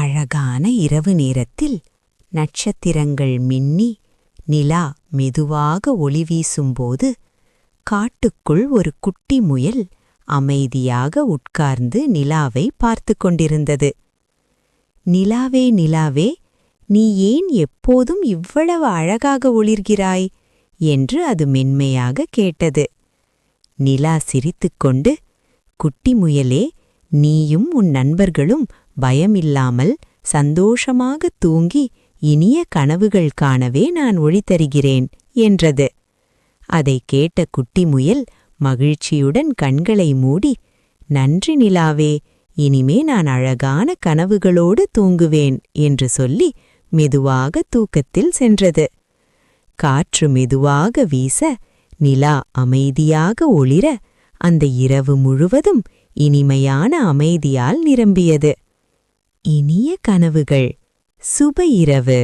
அழகான இரவு நேரத்தில் நட்சத்திரங்கள் மின்னி நிலா மெதுவாக ஒளி வீசும்போது காட்டுக்குள் ஒரு குட்டி முயல் அமைதியாக உட்கார்ந்து நிலாவை பார்த்து கொண்டிருந்தது. நிலாவே நிலாவே, நீ ஏன் எப்போதும் இவ்வளவு அழகாக ஒளிர்கிறாய் என்று அது மென்மையாக கேட்டது. நிலா சிரித்துக்கொண்டு, குட்டி முயலே, நீயும் உன் நண்பர்களும் பயமில்லாமல் சந்தோஷமாக தூங்கி இனிய கனவுகள் காணவே நான் ஒளி தருகிறேன் என்றது. அதை கேட்ட குட்டி முயல் மகிழ்ச்சியுடன் கண்களை மூடி, நன்றி நிலாவே, இனிமே நான் அழகான கனவுகளோடு தூங்குவேன் என்று சொல்லி மெதுவாக தூக்கத்தில் சென்றது. காற்று மெதுவாக வீச நிலா அமைதியாக ஒளிர அந்த இரவு முழுவதும் இனிமையான அமைதியால் நிரம்பியது. இனிய கனவுகள். சுப இரவு.